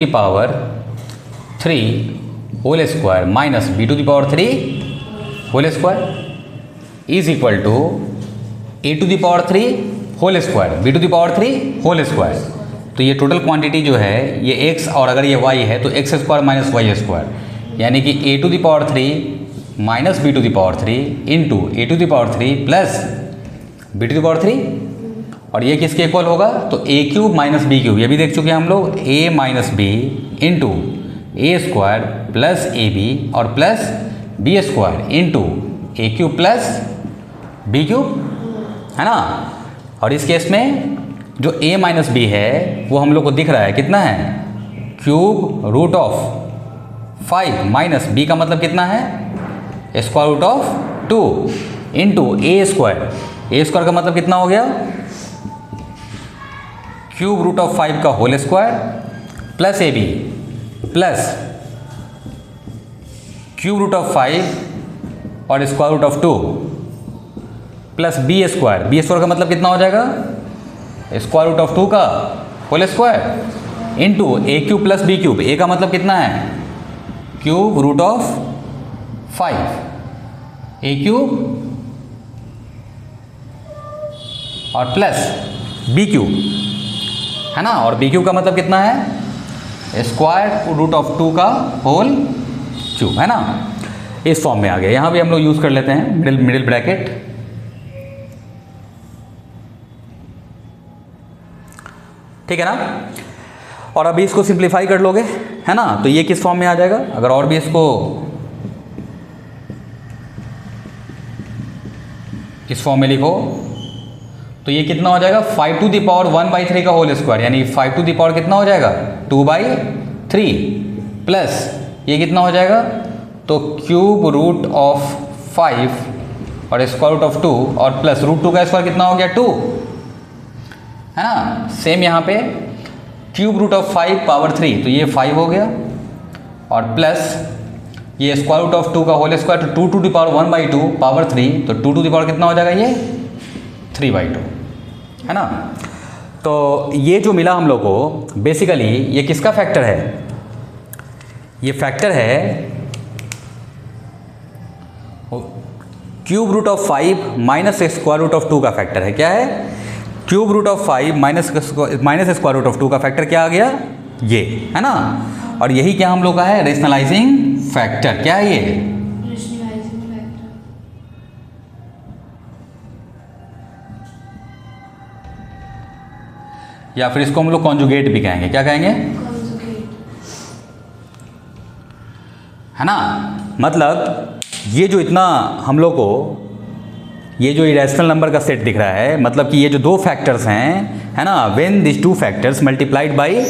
की power 3 whole square minus b to the power 3 whole square is equal to a to the power 3 whole square b to the power 3 whole square. तो ये total quantity जो है ये x और अगर ये y है तो x square minus y square, यानी कि a to the power 3 minus b to the power 3 into a to the power 3 plus b to the power 3। और ये किसके इक्वल होगा? तो a cube minus b cube, ये भी देख चुके हैं हम लोग, a minus b into a square plus a b और plus b square into a cube plus b cube, है ना। और इस केस में जो a माइनस बी है वो हम लोग को दिख रहा है कितना है, cube root of 5 minus b का मतलब कितना है, square root of 2 into a square का मतलब कितना हो गया, क्यूब रूट ऑफ 5 का whole square plus a b plus cube root of 5 और square root of 2 plus b square का मतलब कितना हो जाएगा, स्क्वायर रूट ऑफ 2 का whole square into a cube plus b cube, a का मतलब कितना है, cube root of 5 a cube और प्लस बी क्यूब, है ना। और बी क्यूब का मतलब कितना है, स्क्वायर रूट ऑफ 2 का होल क्यूब, है ना। इस फॉर्म में आ गया। यहाँ भी हम लोग यूज़ कर लेते हैं मिडिल ब्रैकेट, ठीक है ना। और अभी इसको सिंप्लीफाई कर लोगे, है ना, तो ये किस फॉर्म में आ जाएगा। अगर और भी इसको इस फॉर्म में लिखो तो ये कितना हो जाएगा, 5 टू द पावर 1/3 का होल स्क्वायर, यानी 5 टू द पावर कितना हो जाएगा 2/3 प्लस ये कितना हो जाएगा, तो क्यूब रूट ऑफ 5 और स्क्वायर रूट ऑफ 2 और प्लस रूट 2 का स्क्वायर कितना हो गया 2, है ना। सेम यहाँ पे क्यूब रूट ऑफ 5 पावर 3 तो ये 5 हो गया और प्लस ये स्क्वायर रूट ऑफ 2 का होल स्क्वायर तो 2 टू द पावर 1/2 पावर 3 तो 2 टू द पावर कितना हो जाएगा ये 3/2, है ना। तो ये जो मिला हम लोग को बेसिकली ये किसका फैक्टर है, ये फैक्टर है cube root of 5 minus square root of 2 का फैक्टर है। क्या है, cube root of 5 minus square root of 2 का फैक्टर क्या आ गया ये, है ना। और यही क्या हम लोग का है, रेशनलाइजिंग फैक्टर। क्या है ये, रेशनलाइजिंग फैक्टर। या फिर इसको हम लोग कॉन्जुगेट भी कहेंगे। क्या कहेंगे, है ना। मतलब ये जो इतना हम लोग को ये जो इरेशनल नंबर का सेट दिख रहा है, मतलब कि ये जो दो फैक्टर्स हैं, है ना, when this two factors multiplied by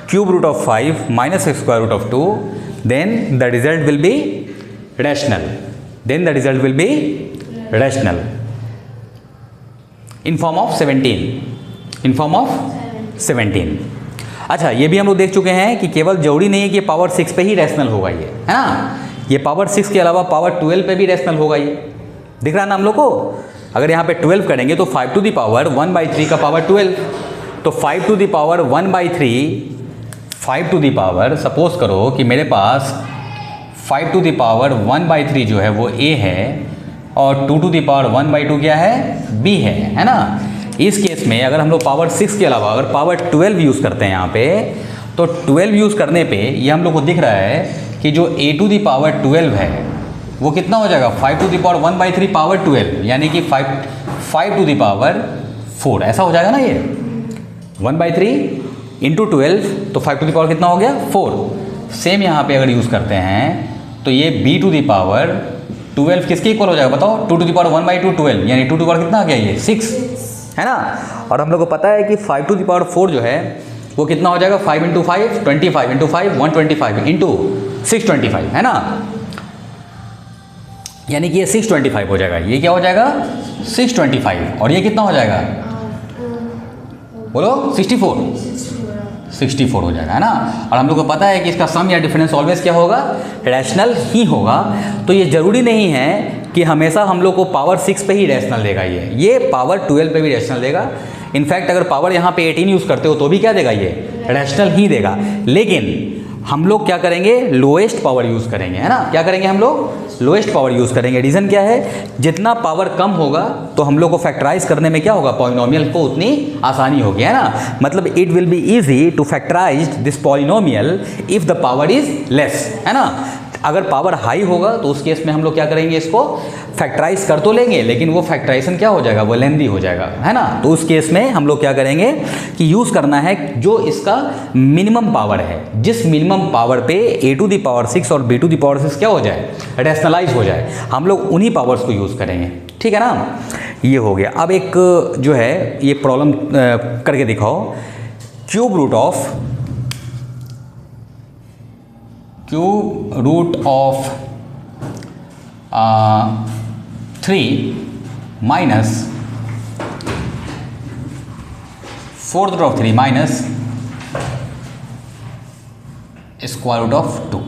cube root of 5 minus square root of 2 then the result will be rational, in form of 17। अच्छा, ये भी हम लोग देख चुके हैं कि केवल जरूरी नहीं है कि पावर 6 पे ही रैशनल होगा ये, है ना। ये पावर 6 के अलावा पावर 12 पे भी रैशनल होगा। ये दिख रहा है ना हम लोग को। अगर यहाँ पे 12 करेंगे तो 5 टू द पावर 1/3 का पावर 12, तो 5 to the power 1/3, 5 to the power, suppose करो कि मेरे पास 5 टू द पावर 1/3 जो है वो a है और 2 टू द पावर 1/2 क्या है, b है ना। इस केस में अगर हम लोग पावर 6 के अलावा अगर पावर 12 यूज़ करते हैं यहाँ पे, तो 12 यूज़ करने पे ये हम लोग को दिख रहा है कि जो a टू द पावर 12 है वो कितना हो जाएगा, 5 टू द पावर 1/3 पावर 12, यानी कि 5 टू द पावर 4, ऐसा हो जाएगा ना। ये 1/3 इंटू 12 तो 5 टू द पावर कितना हो गया 4। सेम यहाँ पे अगर यूज़ करते हैं तो ये b टू द पावर 12 किसके इक्वल हो जाएगा बताओ, 2 टू द पावर 1/2 12, यानी 2 टू द पावर कितना आ गया ये 6, है ना। और हम लोग को पता है कि 5 टू द पावर 4 जो है वो कितना हो जाएगा, 5 इंटू 5 25 इंटू 5 125 इंटू 625, है ना। यानी कि ये 625 हो जाएगा। ये क्या हो जाएगा 625 और ये कितना हो जाएगा, बोलो 64 हो जाएगा, है ना। और हम लोग को पता है कि इसका सम या डिफरेंस ऑलवेज क्या होगा, रैशनल ही होगा। तो ये ज़रूरी नहीं है कि हमेशा हम लोग को पावर 6 पे ही रैशनल देगा। ये पावर 12 पे भी रैशनल देगा। इनफैक्ट अगर पावर यहाँ पे 18 यूज़ करते हो तो भी क्या देगा, ये रैशनल ही देगा। लेकिन हम लोग क्या करेंगे, लोएस्ट पावर यूज़ करेंगे, है ना। क्या करेंगे हम लोग, लोएस्ट पावर यूज़ करेंगे। रीज़न क्या है, जितना पावर कम होगा तो हम लोग को फैक्टराइज करने में क्या होगा, पॉलिनोमियल को उतनी आसानी होगी, है ना। मतलब it will be easy to factorize this polynomial if the power is less, है ना। अगर पावर हाई होगा तो उस केस में हम लोग क्या करेंगे, इसको फैक्टराइज कर तो लेंगे लेकिन वो फैक्टराइजेशन क्या हो जाएगा, वो लेंदी हो जाएगा, है ना। तो उस केस में हम लोग क्या करेंगे कि यूज़ करना है जो इसका मिनिमम पावर है, जिस मिनिमम पावर पे a⁶ और b⁶ क्या हो जाए, रैशनलाइज हो जाए, हम लोग उन्हीं पावर्स को यूज़ करेंगे, ठीक है ना। ये हो गया। अब एक जो है ये प्रॉब्लम करके दिखाओ, cube root of 3 minus 4√3 minus square root of 2।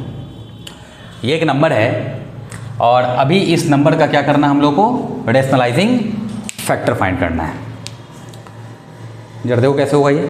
ये एक नंबर है और अभी इस नंबर का क्या करना है, हम लोग को रैशनलाइजिंग फैक्टर फाइंड करना है। जरा देखो कैसे होगा ये।